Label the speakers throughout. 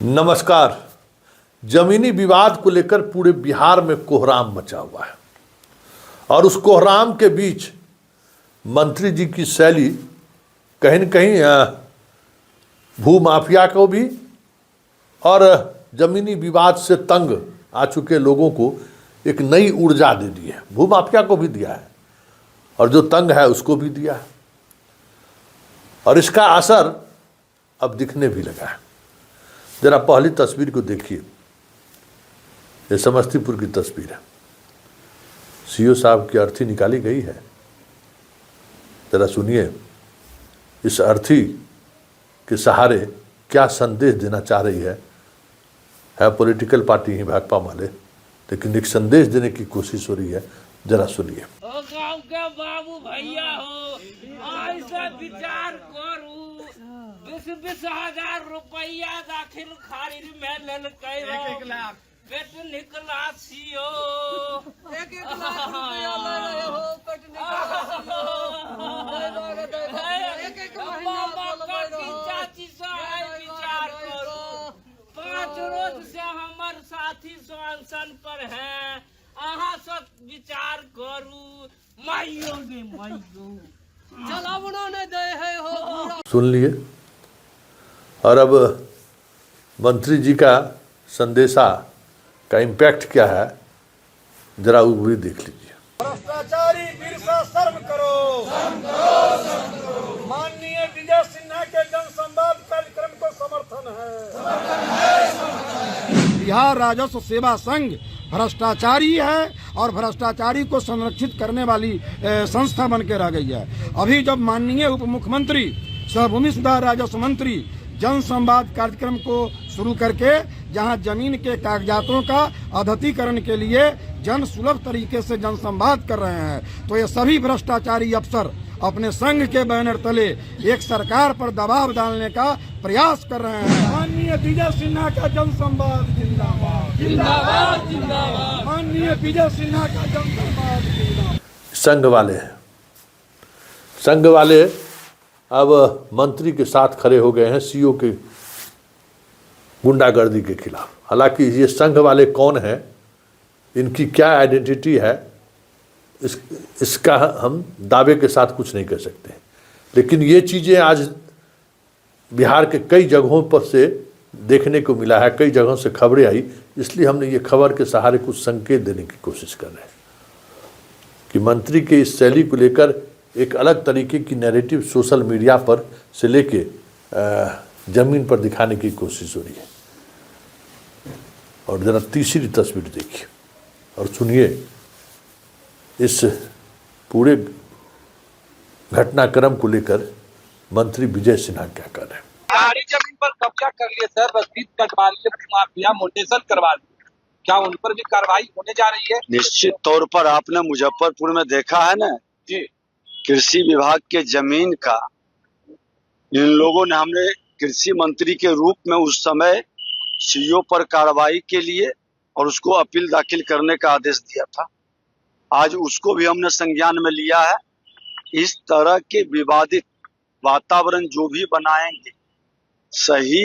Speaker 1: नमस्कार। जमीनी विवाद को लेकर पूरे बिहार में कोहराम मचा हुआ है और उस कोहराम के बीच मंत्री जी की शैली कहीं न कहीं भूमाफिया को भी और जमीनी विवाद से तंग आ चुके लोगों को एक नई ऊर्जा दे दी है। भूमाफिया को भी दिया है और जो तंग है उसको भी दिया है और इसका असर अब दिखने भी लगा है। जरा पहली तस्वीर को देखिए, ये समस्तीपुर की तस्वीर है। सीओ साहब की अर्थी निकाली गई है। जरा सुनिए, इस अर्थी के सहारे क्या संदेश देना चाह रही है पॉलिटिकल पार्टी ही भाकपा वाले, लेकिन एक संदेश देने की कोशिश हो रही है। जरा सुनिए।
Speaker 2: गाँव के बाबू भैया हो, ऐसा विचार करू 20-20 हजार रुपया दाखिल खारिज में लेल एक लाख पेट निकला सीओ 1 लाख रुपया ले रहे हो पेट चाची से विचार करू। 5 रोज से हमार साथी अनशन पर है, अहाँ सब विचार करू। माइयो ने माइयो जलावना ने दे है हो।
Speaker 1: सुन लिए। और अब मंत्री जी का संदेशा का इम्पैक्ट क्या है, जरा वो भी देख लीजिए।
Speaker 3: भ्रष्टाचारी बिरसा शर्म करो। माननीय विजय सिन्हा के जन संवाद कार्यक्रम को समर्थन है। बिहार राजस्व सेवा संघ भ्रष्टाचारी है और भ्रष्टाचारी को संरक्षित करने वाली संस्था बन के रह गई है। अभी जब माननीय उप मुख्यमंत्री सह भूमि सुधार राजस्व मंत्री जन संवाद कार्यक्रम को शुरू करके जहां जमीन के कागजातों का अद्यतीकरण के लिए जन सुलभ तरीके से जन संवाद कर रहे हैं, तो ये सभी भ्रष्टाचारी अफसर अपने संघ के बैनर तले एक सरकार पर दबाव डालने का प्रयास कर रहे हैं। माननीय विजय सिन्हा का जन संवाद जिंदाबाद जिंदाबाद जिंदाबाद। माननीय विजय सिन्हा का जन संवाद जिंदाबाद।
Speaker 1: संघ वाले अब मंत्री के साथ खड़े हो गए हैं सीओ के गुंडागर्दी के खिलाफ। हालांकि ये संघ वाले कौन हैं, इनकी क्या आइडेंटिटी है, इसका हम दावे के साथ कुछ नहीं कर सकते, लेकिन ये चीज़ें आज बिहार के कई जगहों पर से देखने को मिला है, कई जगहों से खबरें आई, इसलिए हमने ये खबर के सहारे कुछ संकेत देने की कोशिश कर रहे हैं कि मंत्री के इस शैली को लेकर एक अलग तरीके की नैरेटिव सोशल मीडिया पर से लेके जमीन पर दिखाने की कोशिश हो रही है। और जरा तीसरी तस्वीर देखिए और सुनिए इस पूरे घटनाक्रम को लेकर मंत्री विजय सिन्हा क्या कर रहे हैं।
Speaker 4: सरकारी जमीन पर कब्जा कर लिए सर, रसीद कटवा लिए, माफिया मोटेशन करवा लिए, क्या उन पर भी कार्रवाई होने जा रही है?
Speaker 5: निश्चित तौर पर आपने मुजफ्फरपुर में देखा है ना
Speaker 4: जी,
Speaker 5: कृषि विभाग के जमीन का इन लोगों ने, हमने कृषि मंत्री के रूप में उस समय सीओ पर कार्रवाई के लिए और उसको अपील दाखिल करने का आदेश दिया था। आज उसको भी हमने संज्ञान में लिया है। इस तरह के विवादित वातावरण जो भी बनाएंगे, सही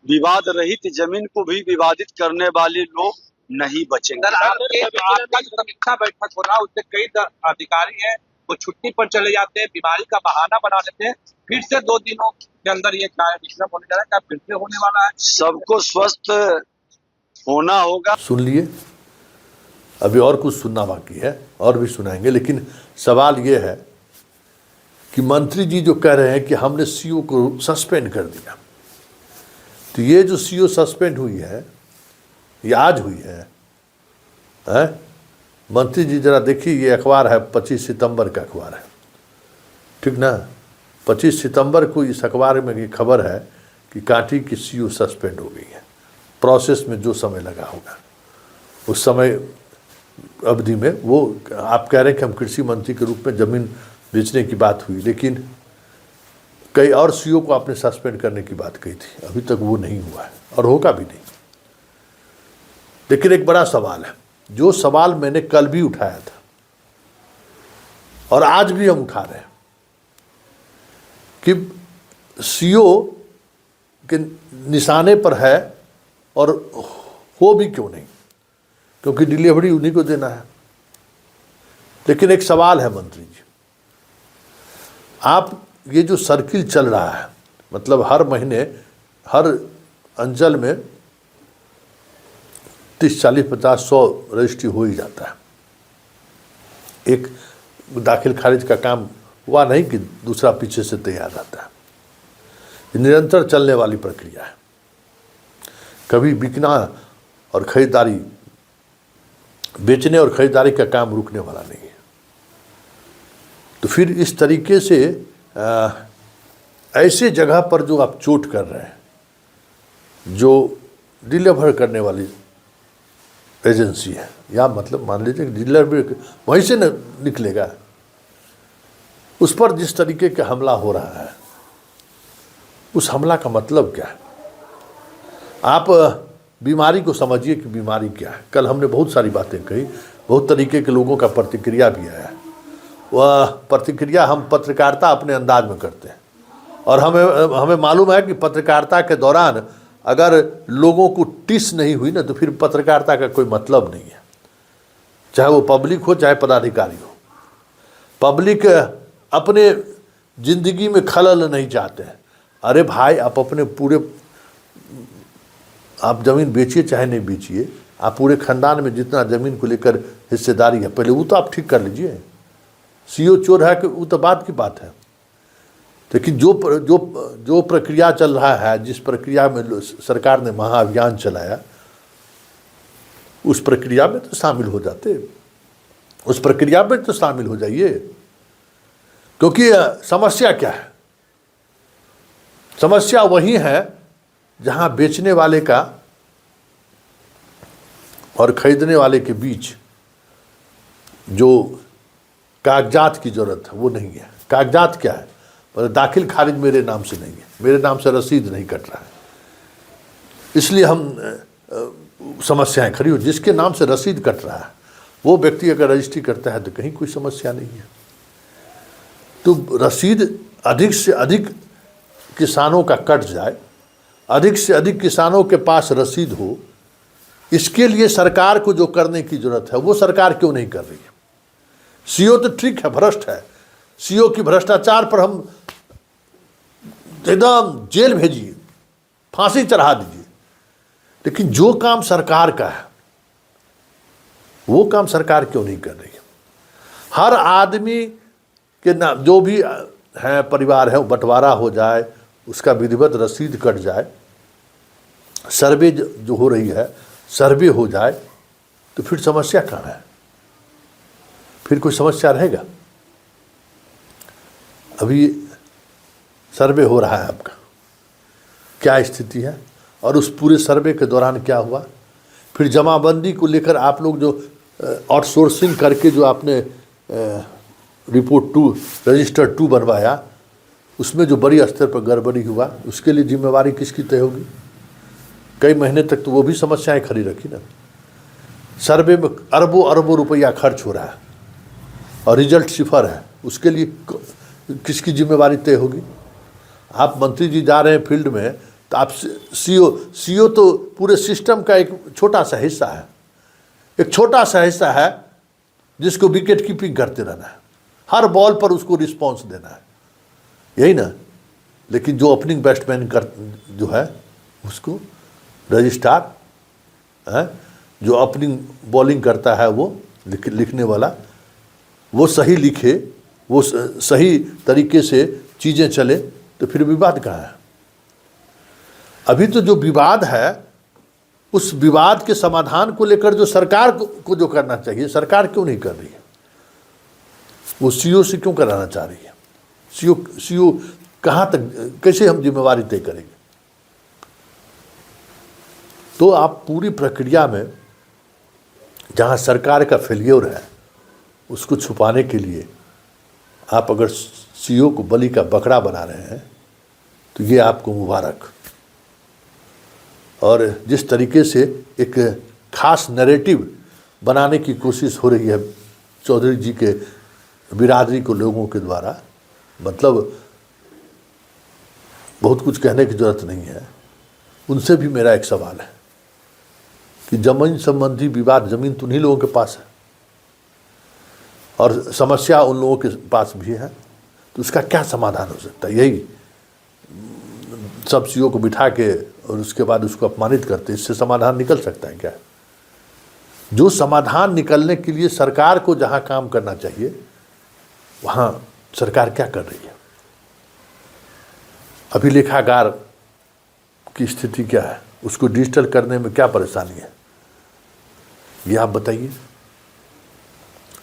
Speaker 5: विवाद रहित जमीन को भी विवादित करने वाले लोग नहीं बचेंगे।
Speaker 4: आपका जो समीक्षा बैठक हो रहा है उससे कई अधिकारी हैं वो छुट्टी पर चले जाते हैं, बीमारी का बहाना बना लेते हैं, फिर से 2 दिनों के अंदर ये कार्यक्रम होने जा रहा है, क्या फिर से होने वाला है?
Speaker 5: सबको स्वस्थ होना होगा।
Speaker 1: सुन लिए। अभी और कुछ सुनना बाकी है और भी सुनाएंगे, लेकिन सवाल ये है कि मंत्री जी जो कह रहे हैं कि हमने सीओ को सस्पेंड कर दिया, तो ये जो सीओ सस्पेंड हुई है ये आज हुई है? मंत्री जी जरा देखिए, ये अखबार है 25 सितंबर का अखबार है, ठीक ना। 25 सितंबर को इस अखबार में ये खबर है कि कांटी की सीओ सस्पेंड हो गई है। प्रोसेस में जो समय लगा होगा उस समय अवधि में, वो आप कह रहे हैं कि हम कृषि मंत्री के रूप में ज़मीन बेचने की बात हुई, लेकिन कई और सीओ को आपने सस्पेंड करने की बात कही थी, अभी तक वो नहीं हुआ है और होगा भी नहीं। लेकिन एक बड़ा सवाल है, जो सवाल मैंने कल भी उठाया था और आज भी हम उठा रहे हैं कि सीओ के निशाने पर है, और हो भी क्यों नहीं, क्योंकि डिलीवरी उन्हीं को देना है। लेकिन एक सवाल है मंत्री जी, आप ये जो सर्किल चल रहा है, मतलब हर महीने हर अंचल में 30, 40, 50, 100 रजिस्ट्री हो ही जाता है। एक दाखिल खारिज का काम हुआ नहीं कि दूसरा पीछे से तैयार रहता है। ये निरंतर चलने वाली प्रक्रिया है, कभी बिकना और खरीदारी, बेचने और खरीदारी का काम रुकने वाला नहीं है। तो फिर इस तरीके से ऐसे जगह पर जो आप चोट कर रहे हैं, जो डिलीवर करने वाली एजेंसी है, या मतलब मान लीजिए कि डिलीवरी वहीं से न निकलेगा, उस पर जिस तरीके का हमला हो रहा है, उस हमला का मतलब क्या है? आप बीमारी को समझिए कि बीमारी क्या है। कल हमने बहुत सारी बातें कही, बहुत तरीके के लोगों का प्रतिक्रिया भी आया है। वह प्रतिक्रिया हम पत्रकारिता अपने अंदाज में करते हैं, और हमें मालूम है कि पत्रकारिता के दौरान अगर लोगों को टिस नहीं हुई ना, तो फिर पत्रकारिता का कोई मतलब नहीं है, चाहे वो पब्लिक हो चाहे पदाधिकारी हो। पब्लिक अपने जिंदगी में खलल नहीं चाहते हैं। अरे भाई, आप अपने पूरे, आप ज़मीन बेचिए चाहे नहीं बेचिए, आप पूरे खानदान में जितना ज़मीन को लेकर हिस्सेदारी है, पहले वो तो आप ठीक कर लीजिए। सीओ चोर है कि वो तो बात की बात है, लेकिन जो प्रक्रिया चल रहा है, जिस प्रक्रिया में सरकार ने महाअभियान चलाया, उस प्रक्रिया में तो शामिल हो जाते, उस प्रक्रिया में तो शामिल हो जाइए। क्योंकि समस्या क्या है? समस्या वही है जहां बेचने वाले का और खरीदने वाले के बीच जो कागजात की जरूरत है वो नहीं है। कागजात क्या है? मतलब दाखिल खारिज मेरे नाम से नहीं है, मेरे नाम से रसीद नहीं कट रहा है, इसलिए हम समस्याएं खड़ी हो। जिसके नाम से रसीद कट रहा है वो व्यक्ति अगर रजिस्ट्री करता है तो कहीं कोई समस्या नहीं है। तो रसीद अधिक से अधिक किसानों का कट जाए, अधिक से अधिक किसानों के पास रसीद हो, इसके लिए सरकार को जो करने की जरूरत है वो सरकार क्यों नहीं कर रही है? सीओ तो ठीक है, भ्रष्ट है, सीओ की भ्रष्टाचार पर हम एकदम जेल भेजिए, फांसी चढ़ा दीजिए, लेकिन जो काम सरकार का है वो काम सरकार क्यों नहीं कर रही है? हर आदमी के नाम जो भी है, परिवार है, वो बंटवारा हो जाए, उसका विधिवत रसीद कट जाए, सर्वे जो हो रही है सर्वे हो जाए, तो फिर समस्या कहाँ है? फिर कोई समस्या रहेगा? अभी सर्वे हो रहा है आपका, क्या स्थिति है, और उस पूरे सर्वे के दौरान क्या हुआ? फिर जमाबंदी को लेकर आप लोग जो आउटसोर्सिंग करके जो आपने रिपोर्ट 2 रजिस्टर 2 बनवाया, उसमें जो बड़ी स्तर पर गड़बड़ी हुआ, उसके लिए जिम्मेवारी किसकी तय होगी? कई महीने तक तो वो भी समस्याएं खड़ी रखी ना। सर्वे में अरबों अरबों रुपया खर्च हो रहा है और रिजल्ट सिफर है, उसके लिए किसकी जिम्मेवारी तय होगी? आप मंत्री जी जा रहे हैं फील्ड में, तो आप सीओ तो पूरे सिस्टम का एक छोटा सा हिस्सा है, एक छोटा सा हिस्सा है जिसको विकेट कीपिंग करते रहना है, हर बॉल पर उसको रिस्पॉन्स देना है, यही ना। लेकिन जो ओपनिंग बैट्समैन जो है उसको रजिस्ट्रार है, जो ओपनिंग बॉलिंग करता है वो लिखने वाला, वो सही लिखे, वो सही तरीके से चीज़ें चले, तो फिर विवाद कहाँ है? अभी तो जो विवाद है, उस विवाद के समाधान को लेकर जो सरकार को जो करना चाहिए, सरकार क्यों नहीं कर रही है? वो सीओ से क्यों कराना चाह रही है? सीओ कहाँ तक, कैसे हम जिम्मेवारी तय करेंगे? तो आप पूरी प्रक्रिया में जहाँ सरकार का फेलियर है, उसको छुपाने के लिए आप अगर सीओ को बलि का बकरा बना रहे हैं, तो ये आपको मुबारक। और जिस तरीके से एक खास नैरेटिव बनाने की कोशिश हो रही है चौधरी जी के बिरादरी को लोगों के द्वारा, मतलब बहुत कुछ कहने की ज़रूरत नहीं है। उनसे भी मेरा एक सवाल है कि जमीन संबंधी विवाद, जमीन तो उन्हीं लोगों के पास है और समस्या उन लोगों के पास भी है, तो उसका क्या समाधान हो सकता है? यही सब सीओ को बिठा के और उसके बाद उसको अपमानित करते, इससे समाधान निकल सकता है क्या? जो समाधान निकलने के लिए सरकार को जहां काम करना चाहिए वहां सरकार क्या कर रही है? अभिलेखागार की स्थिति क्या है? उसको डिजिटल करने में क्या परेशानी है, ये आप बताइए।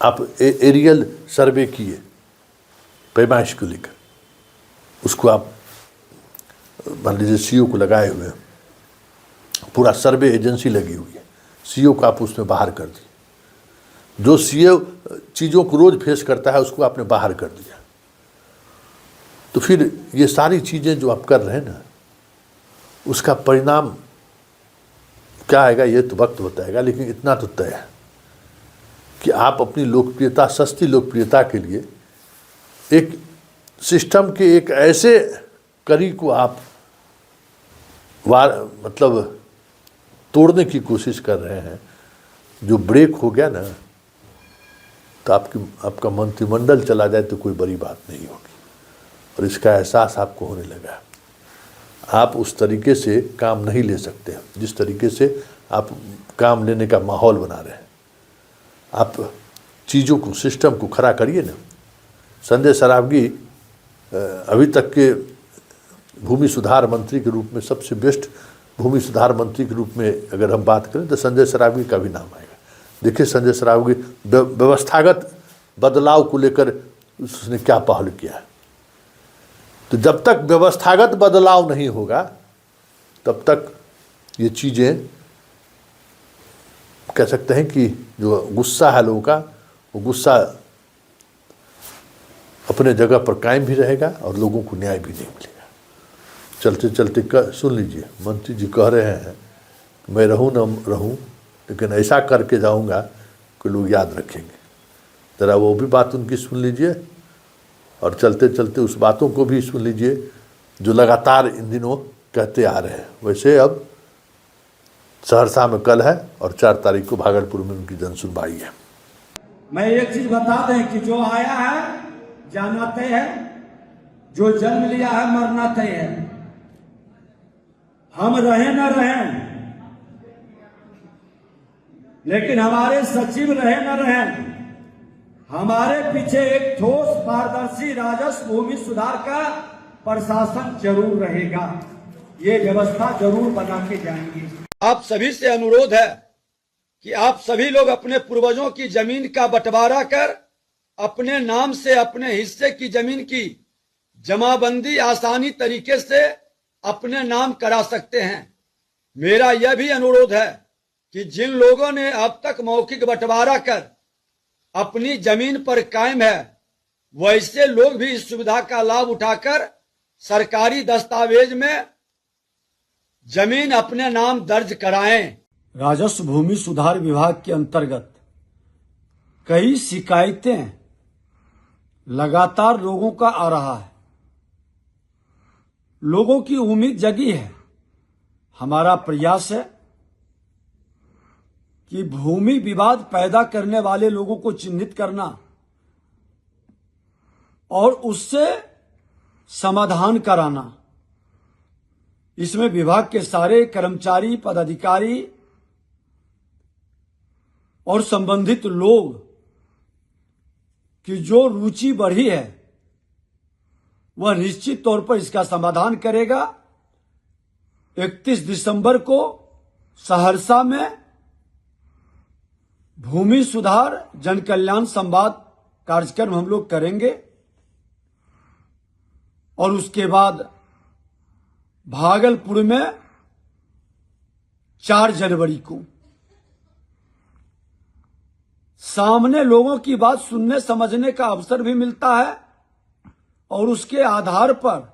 Speaker 1: आप एरियल सर्वे किए पैमाइश को लेकर, उसको आप मान लीजिए सीओ को लगाए हुए हैं, पूरा सर्वे एजेंसी लगी हुई है, सीओ को आप उसमें बाहर कर दिए। जो सीओ चीज़ों को रोज फेस करता है उसको आपने बाहर कर दिया। तो फिर ये सारी चीज़ें जो आप कर रहे हैं ना, उसका परिणाम क्या आएगा ये तो वक्त बताएगा, लेकिन इतना तो तय है कि आप अपनी लोकप्रियता, सस्ती लोकप्रियता के लिए एक सिस्टम के एक ऐसे कड़ी को आप मतलब तोड़ने की कोशिश कर रहे हैं। जो ब्रेक हो गया ना, तो आपका मंत्रिमंडल चला जाए तो कोई बड़ी बात नहीं होगी, और इसका एहसास आपको होने लगा है। आप उस तरीके से काम नहीं ले सकते जिस तरीके से आप काम लेने का माहौल बना रहे हैं। आप चीज़ों को, सिस्टम को खड़ा करिए ना। संजय सरावगी अभी तक के भूमि सुधार मंत्री के रूप में सबसे बेस्ट भूमि सुधार मंत्री के रूप में अगर हम बात करें तो संजय सरावगी का भी नाम आएगा। देखिए संजय सरावगी व्यवस्थागत बदलाव को लेकर उसने क्या पहल किया है। तो जब तक व्यवस्थागत बदलाव नहीं होगा तब तक ये चीज़ें, कह सकते हैं कि जो गुस्सा है लोगों का, वो गुस्सा अपने जगह पर कायम भी रहेगा और लोगों को न्याय भी नहीं मिलेगा। चलते चलते सुन लीजिए, मंत्री जी कह रहे हैं मैं रहूं न रहूं, लेकिन ऐसा करके जाऊंगा कि लोग याद रखेंगे। ज़रा वो भी बात उनकी सुन लीजिए, और चलते चलते उस बातों को भी सुन लीजिए जो लगातार इन दिनों कहते आ रहे हैं। वैसे अब सहरसा में कल है और 4 तारीख को भागलपुर में उनकी जनसुनवाई है।
Speaker 6: मैं एक चीज बता दें कि जो आया है जाना तय है, जो जन्म लिया है मरना तय है। हम रहे न रहें, लेकिन हमारे सचिव रहे न रहें, हमारे पीछे एक ठोस पारदर्शी राजस्व भूमि सुधार का प्रशासन जरूर रहेगा। ये व्यवस्था जरूर बना के जाएंगे।
Speaker 3: आप सभी से अनुरोध है कि आप सभी लोग अपने पूर्वजों की जमीन का बंटवारा कर अपने नाम से अपने हिस्से की जमीन की जमाबंदी आसानी तरीके से अपने नाम करा सकते हैं। मेरा यह भी अनुरोध है कि जिन लोगों ने अब तक मौखिक बंटवारा कर अपनी जमीन पर कायम है, वैसे लोग भी इस सुविधा का लाभ उठाकर सरकारी दस्तावेज में जमीन अपने नाम दर्ज कराएं। राजस्व भूमि सुधार विभाग के अंतर्गत कई शिकायतें लगातार लोगों का आ रहा है। लोगों की उम्मीद जगी है। हमारा प्रयास है कि भूमि विवाद पैदा करने वाले लोगों को चिन्हित करना और उससे समाधान कराना। इसमें विभाग के सारे कर्मचारी, पदाधिकारी और संबंधित लोग की जो रुचि बढ़ी है वह निश्चित तौर पर इसका समाधान करेगा। 31 दिसंबर को सहरसा में भूमि सुधार जन कल्याण संवाद कार्यक्रम हम लोग करेंगे और उसके बाद भागलपुर में 4 जनवरी को सामने लोगों की बात सुनने समझने का अवसर भी मिलता है और उसके आधार पर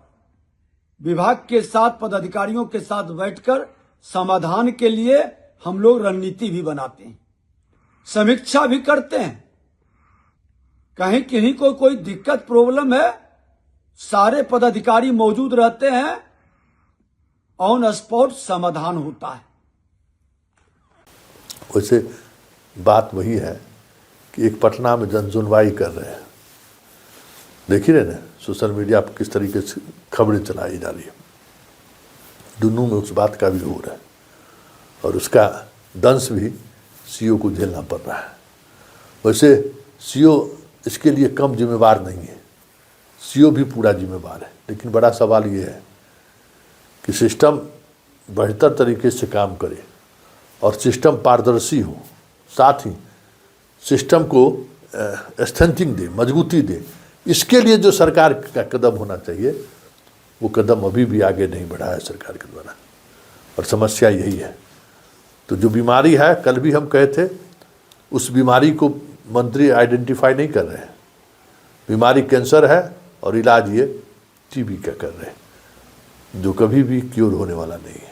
Speaker 3: विभाग के साथ, पदाधिकारियों के साथ बैठकर समाधान के लिए हम लोग रणनीति भी बनाते हैं, समीक्षा भी करते हैं। कहीं किन्हीं को कोई दिक्कत प्रॉब्लम है, सारे पदाधिकारी मौजूद रहते हैं
Speaker 6: ऑन स्पॉट समाधान होता है।
Speaker 1: वैसे बात वही है कि एक पटना में जन सुनवाई कर रहे हैं, देख ही रहे ना सोशल मीडिया पर किस तरीके से खबरें चलाई जा रही है, दोनों में उस बात का भी हो रहा है और उसका दंश भी सीओ को झेलना पड़ रहा है। वैसे सीओ इसके लिए कम जिम्मेवार नहीं है, सीओ भी पूरा जिम्मेवार है, लेकिन बड़ा सवाल ये है कि सिस्टम बेहतर तरीके से काम करे और सिस्टम पारदर्शी हो, साथ ही सिस्टम को स्ट्रेंथिंग दे, मजबूती दे। इसके लिए जो सरकार का कदम होना चाहिए वो कदम अभी भी आगे नहीं बढ़ा है सरकार के द्वारा, और समस्या यही है। तो जो बीमारी है, कल भी हम कहे थे, उस बीमारी को मंत्री आइडेंटिफाई नहीं कर रहे हैं। बीमारी कैंसर है और इलाज ये टीबी का कर रहे हैं, जो कभी भी क्योर होने वाला नहीं है।